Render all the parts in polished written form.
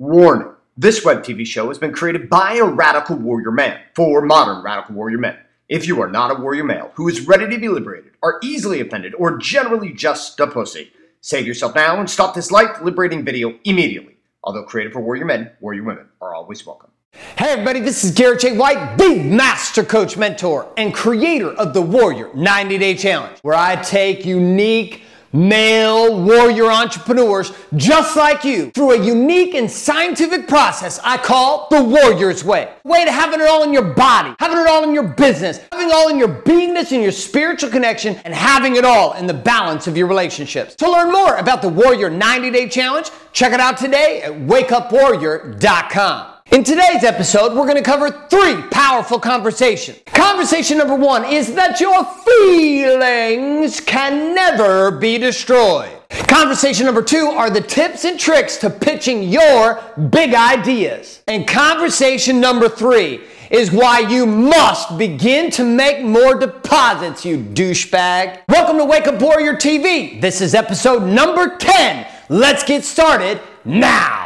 Warning. This web TV show has been created by a radical warrior man for modern radical warrior men. If you are not a warrior male who is ready to be liberated, are easily offended, or generally just a pussy, save yourself now and stop this life-liberating video immediately. Although created for warrior men, warrior women are always welcome. Hey everybody, this is Garrett J. White, the master coach, mentor, and creator of the Warrior 90-Day Challenge, where I take unique male warrior entrepreneurs just like you through a unique and scientific process I call the Warrior's Way. A way to having it all in your body, having it all in your business, having it all in your beingness and your spiritual connection, and having it all in the balance of your relationships. To learn more about the Warrior 90-Day Challenge, check it out today at wakeupwarrior.com. In today's episode, we're going to cover 3 powerful conversations. Conversation number 1 is that your feelings can never be destroyed. Conversation number 2 are the tips and tricks to pitching your big ideas. And conversation number 3 is why you must begin to make more deposits, you douchebag. Welcome to Wake Up Warrior TV. This is episode number 10. Let's get started now.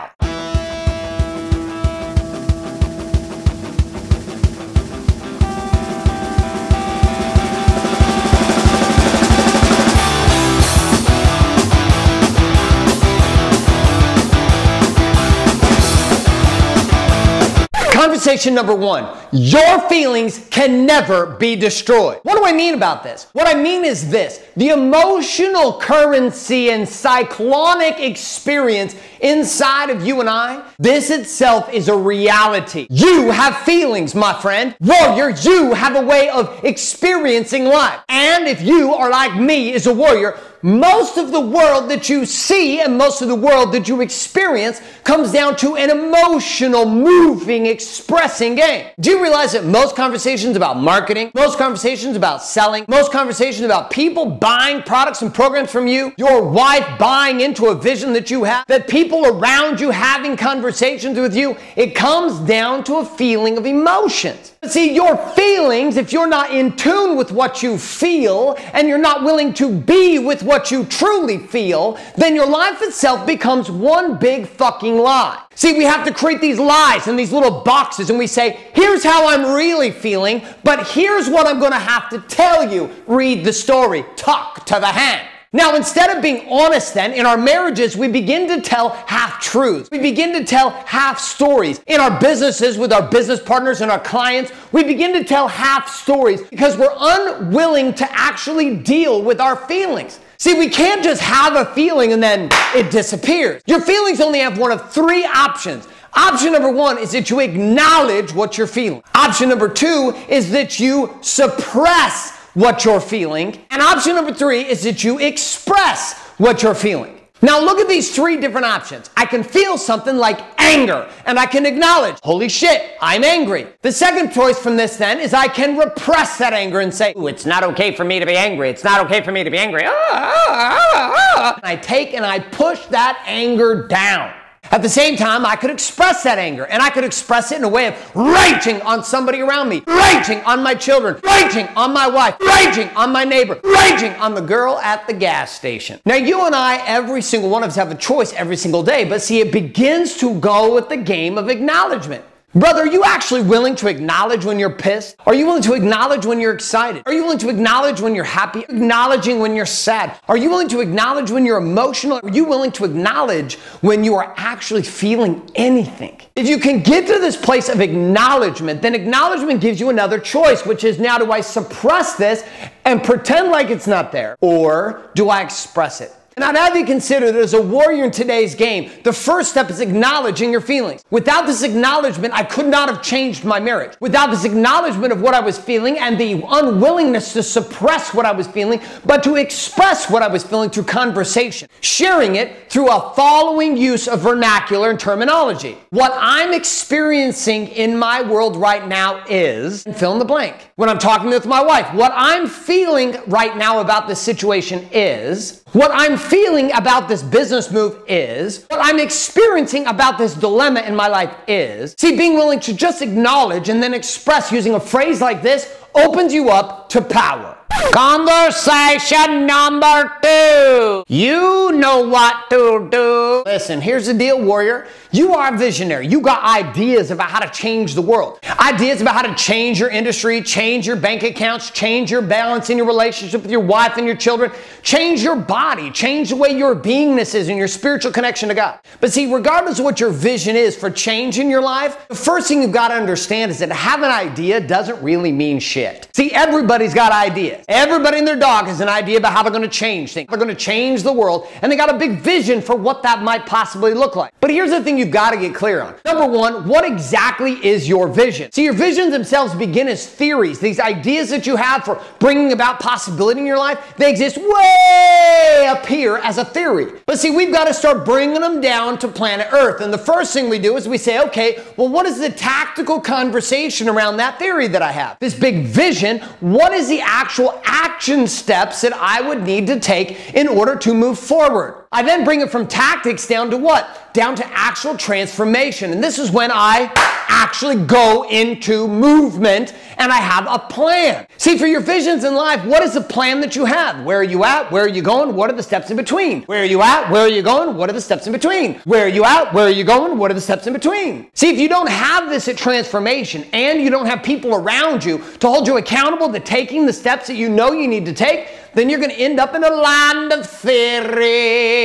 Conversation number 1, your feelings can never be destroyed. What do I mean about this? What I mean is this: the emotional currency and cyclonic experience inside of you and I, this itself is a reality. You have feelings, my friend. Warrior, you have a way of experiencing life. And if you are like me as a warrior, most of the world that you see and most of the world that you experience comes down to an emotional, moving, expressing game. Do you realize that most conversations about marketing, most conversations about selling, most conversations about people buying products and programs from you, your wife buying into a vision that you have, that people around you having conversations with you, it comes down to a feeling of emotions. See, your feelings, if you're not in tune with what you feel and you're not willing to be with what you truly feel, then your life itself becomes one big fucking lie. See, we have to create these lies in these little boxes and we say, here's how I'm really feeling, but here's what I'm going to have to tell you. Read the story. Talk to the hand. Now, instead of being honest then, in our marriages, we begin to tell half-truths. We begin to tell half-stories. In our businesses, with our business partners and our clients, we begin to tell half-stories because we're unwilling to actually deal with our feelings. See, we can't just have a feeling and then it disappears. Your feelings only have one of 3 options. Option number 1 is that you acknowledge what you're feeling. Option number 2 is that you suppress what you're feeling. And option number 3 is that you express what you're feeling. Now look at these 3 different options. I can feel something like anger, and I can acknowledge, holy shit, I'm angry. The second choice from this then is I can repress that anger and say, ooh, it's not okay for me to be angry. It's not okay for me to be angry. I take and I push that anger down. At the same time, I could express that anger, and I could express it in a way of raging on somebody around me, raging on my children, raging on my wife, raging on my neighbor, raging on the girl at the gas station. Now, you and I, every single one of us have a choice every single day, but see, it begins to go with the game of acknowledgement. Brother, are you actually willing to acknowledge when you're pissed? Are you willing to acknowledge when you're excited? Are you willing to acknowledge when you're happy? Acknowledging when you're sad? Are you willing to acknowledge when you're emotional? Are you willing to acknowledge when you are actually feeling anything? If you can get to this place of acknowledgement, then acknowledgement gives you another choice, which is now, do I suppress this and pretend like it's not there? Or do I express it? Now, to have you consider that as a warrior in today's game, the first step is acknowledging your feelings. Without this acknowledgement, I could not have changed my marriage. Without this acknowledgement of what I was feeling and the unwillingness to suppress what I was feeling, but to express what I was feeling through conversation, sharing it through a following use of vernacular and terminology. What I'm experiencing in my world right now is, fill in the blank. When I'm talking with my wife, what I'm feeling right now about this situation is, what I'm feeling about this business move is, what I'm experiencing about this dilemma in my life is. See, being willing to just acknowledge and then express using a phrase like this opens you up to power. Conversation number 2. You know what to do. Listen, here's the deal, warrior. You are a visionary. You got ideas about how to change the world. Ideas about how to change your industry, change your bank accounts, change your balance in your relationship with your wife and your children, change your body, change the way your beingness is and your spiritual connection to God. But see, regardless of what your vision is for change in your life, the first thing you've got to understand is that having an idea doesn't really mean shit. See, everybody's got ideas. Everybody and their dog has an idea about how they're going to change things. They're going to change the world, and they got a big vision for what that might possibly look like. But here's the thing you've got to get clear on. Number one, what exactly is your vision? See, your visions themselves begin as theories. These ideas that you have for bringing about possibility in your life, they exist way up here as a theory. But see, we've got to start bringing them down to planet Earth. And the first thing we do is we say, okay, well, what is the tactical conversation around that theory that I have? This big vision, what is the actual action steps that I would need to take in order to move forward? I then bring it from tactics down to what? Down to actual transformation. And this is when I actually go into movement and I have a plan. See, for your visions in life, what is the plan that you have? Where are you at? Where are you going? What are the steps in between? Where are you at? Where are you going? What are the steps in between? Where are you at? Where are you going? What are the steps in between? See, if you don't have this at transformation and you don't have people around you to hold you accountable to taking the steps that you know you need to take, then you're going to end up in a land of theory.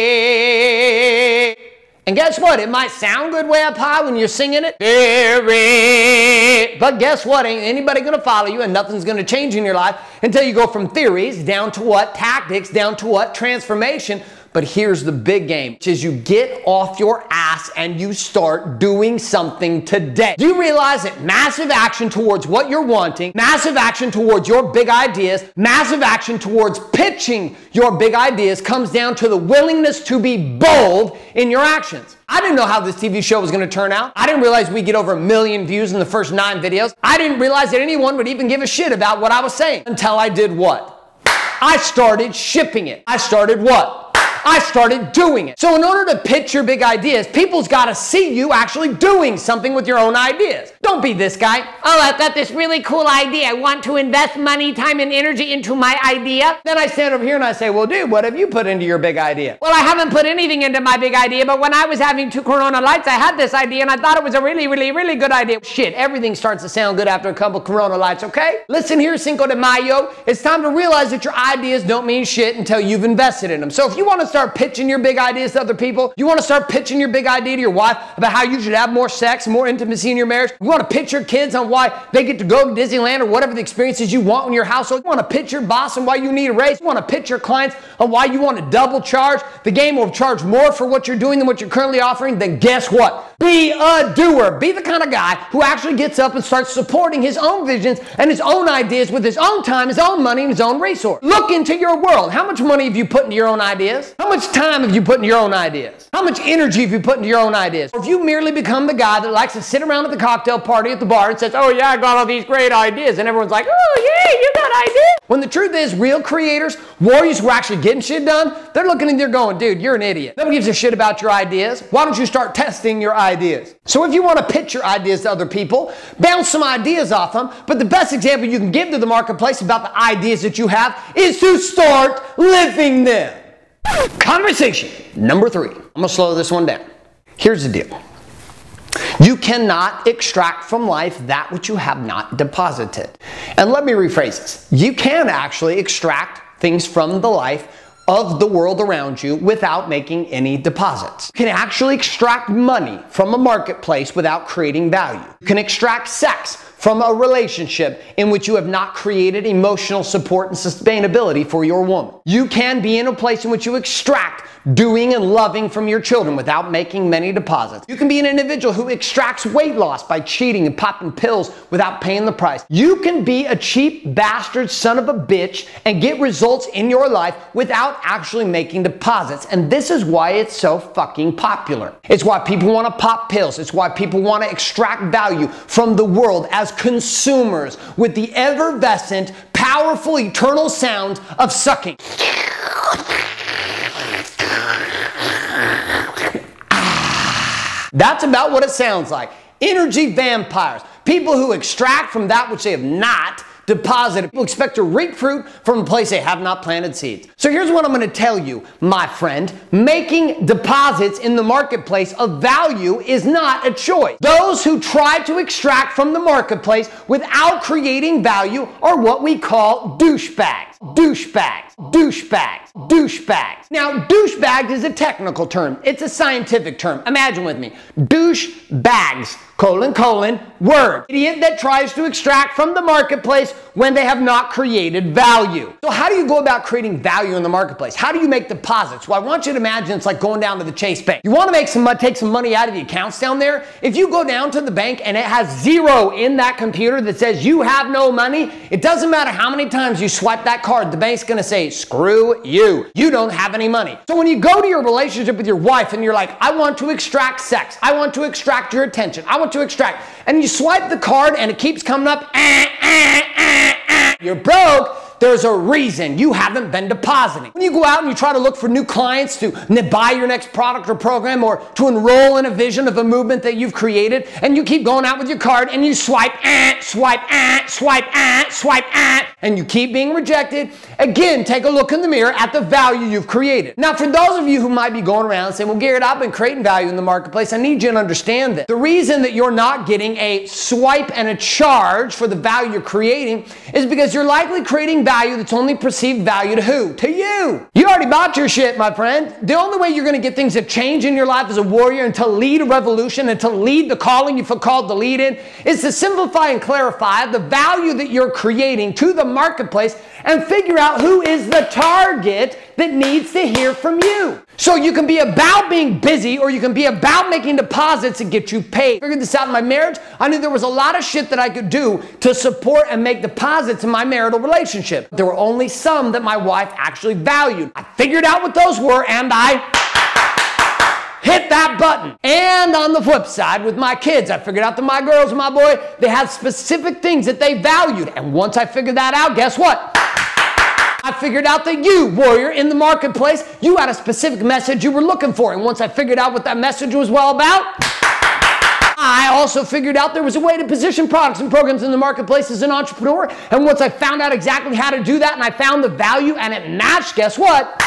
And guess what? It might sound good way up high when you're singing it. Theory. But guess what? Ain't anybody going to follow you, and nothing's going to change in your life until you go from theories down to what? Tactics, down to what? Transformation. But here's the big game, which is you get off your ass and you start doing something today. Do you realize that massive action towards what you're wanting, massive action towards your big ideas, massive action towards pitching your big ideas comes down to the willingness to be bold in your actions? I didn't know how this TV show was going to turn out. I didn't realize we'd get over 1 million views in the first 9 videos. I didn't realize that anyone would even give a shit about what I was saying until I did what? I started shipping it. I started what? I started doing it. So in order to pitch your big ideas, people's got to see you actually doing something with your own ideas. Don't be this guy. Oh, I've got this really cool idea. I want to invest money, time, and energy into my idea. Then I stand over here and I say, well, dude, what have you put into your big idea? Well, I haven't put anything into my big idea, but when I was having 2 Corona lights, I had this idea and I thought it was a really, really, really good idea. Shit, everything starts to sound good after a couple Corona lights, okay? Listen here, Cinco de Mayo. It's time to realize that your ideas don't mean shit until you've invested in them. So if you want to start pitching your big ideas to other people, you want to start pitching your big idea to your wife about how you should have more sex, more intimacy in your marriage, you want to pitch your kids on why they get to go to Disneyland or whatever the experiences you want in your household, you want to pitch your boss on why you need a raise, you want to pitch your clients on why you want to double charge, the game will charge more for what you're doing than what you're currently offering, then guess what? Be a doer. Be the kind of guy who actually gets up and starts supporting his own visions and his own ideas with his own time, his own money, and his own resource. Look into your world. How much money have you put into your own ideas? How much time have you put into your own ideas? How much energy have you put into your own ideas? Or if you merely become the guy that likes to sit around at the cocktail party at the bar and says, oh yeah, I got all these great ideas, and everyone's like, oh yeah, you got ideas. When the truth is, real creators, warriors who are actually getting shit done, they're looking in there going, dude, you're an idiot. Nobody gives a shit about your ideas. Why don't you start testing your ideas? So if you want to pitch your ideas to other people, bounce some ideas off them, but the best example you can give to the marketplace about the ideas that you have is to start living them. Conversation number 3. I'm going to slow this one down. Here's the deal. You cannot extract from life that which you have not deposited. And let me rephrase this. You can actually extract things from the life of the world around you without making any deposits. You can actually extract money from a marketplace without creating value. You can extract sex from a relationship in which you have not created emotional support and sustainability for your woman. You can be in a place in which you extract doing and loving from your children without making many deposits. You can be an individual who extracts weight loss by cheating and popping pills without paying the price. You can be a cheap bastard son of a bitch and get results in your life without actually making deposits. And this is why it's so fucking popular. It's why people want to pop pills. It's why people want to extract value from the world as consumers with the effervescent, powerful, eternal sound of sucking. That's about what it sounds like. Energy vampires. People who extract from that which they have not deposit. People expect to reap fruit from a place they have not planted seeds. So here's what I'm going to tell you, my friend. Making deposits in the marketplace of value is not a choice. Those who try to extract from the marketplace without creating value are what we call douche bags. Douche bags. Douche bags. Douche bags. Now, douche bags is a technical term. It's a scientific term. Imagine with me. Douche bags, word. Idiot that tries to extract from the marketplace when they have not created value. So how do you go about creating value in the marketplace? How do you make deposits? Well, I want you to imagine it's like going down to the Chase Bank. You want to take some money out of the accounts down there? If you go down to the bank and it has 0 in that computer that says you have no money, it doesn't matter how many times you swipe that card, the bank's going to say, screw you. You don't have any money. So when you go to your relationship with your wife and you're like, I want to extract sex. I want to extract your attention. I want to extract. And you swipe the card and it keeps coming up. You're broke. There's a reason you haven't been depositing. When you go out and you try to look for new clients to buy your next product or program or to enroll in a vision of a movement that you've created, and you keep going out with your card and you swipe, and you keep being rejected, again, take a look in the mirror at the value you've created. Now, for those of you who might be going around saying, well, Garrett, I've been creating value in the marketplace, I need you to understand this. The reason that you're not getting a swipe and a charge for the value you're creating is because you're likely creating value that's only perceived value to who? To you. You already bought your shit, my friend. The only way you're going to get things to change in your life as a warrior and to lead a revolution and to lead the calling you feel called to lead in is to simplify and clarify the value that you're creating to the marketplace and figure out who is the target that needs to hear from you. So you can be about being busy or you can be about making deposits and get you paid. I figured this out in my marriage. I knew there was a lot of shit that I could do to support and make deposits in my marital relationship. There were only some that my wife actually valued. I figured out what those were and I hit that button. And on the flip side, with my kids, I figured out that my girls and my boy, they had specific things that they valued. And once I figured that out, guess what? I figured out that you, warrior, in the marketplace, you had a specific message you were looking for. And once I figured out what that message was well about, I also figured out there was a way to position products and programs in the marketplace as an entrepreneur. And once I found out exactly how to do that and I found the value and it matched, guess what?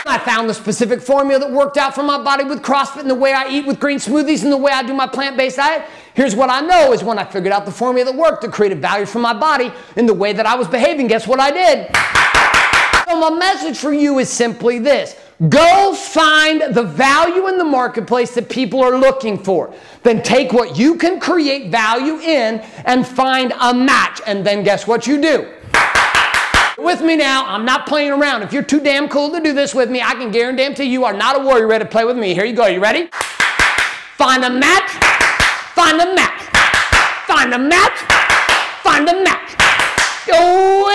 I found the specific formula that worked out for my body with CrossFit and the way I eat with green smoothies and the way I do my plant-based diet. Here's what I know is when I figured out the formula that worked to create value for my body in the way that I was behaving, guess what I did? So my message for you is simply this. Go find the value in the marketplace that people are looking for. Then take what you can create value in and find a match. And then guess what you do? With me now, I'm not playing around. If you're too damn cool to do this with me, I can guarantee you are not a warrior ready to play with me. Here you go. You ready? Find a match. Find a match. Find a match. Find a match. Oh,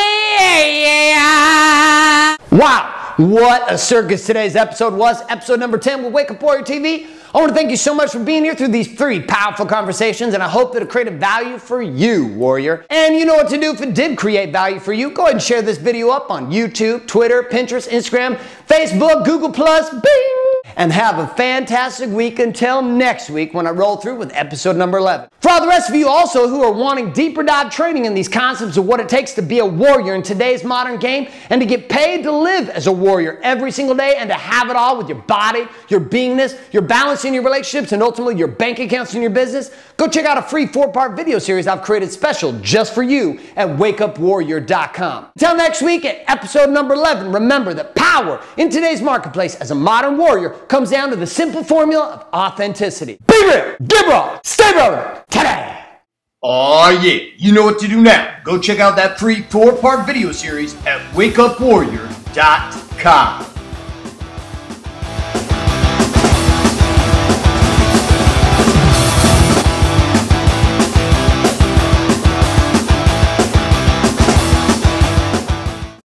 yeah. Wow. What a circus today's episode was. Episode number 10 with Wake Up Warrior TV. I want to thank you so much for being here through these 3 powerful conversations, and I hope that it created value for you, warrior. And you know what to do if it did create value for you. Go ahead and share this video up on YouTube, Twitter, Pinterest, Instagram, Facebook, Google+, bing! And have a fantastic week until next week when I roll through with episode number 11. For all the rest of you also who are wanting deeper dive training in these concepts of what it takes to be a warrior in today's modern game and to get paid to live as a warrior every single day and to have it all with your body, your beingness, your balance in your relationships, and ultimately your bank accounts and your business, go check out a free 4-part video series I've created special just for you at wakeupwarrior.com. Until next week at episode number 11, remember that power in today's marketplace as a modern warrior comes down to the simple formula of authenticity. Be real, get raw, stay relevant. Ta-da! Aw yeah, you know what to do now. Go check out that free 4-part video series at wakeupwarrior.com.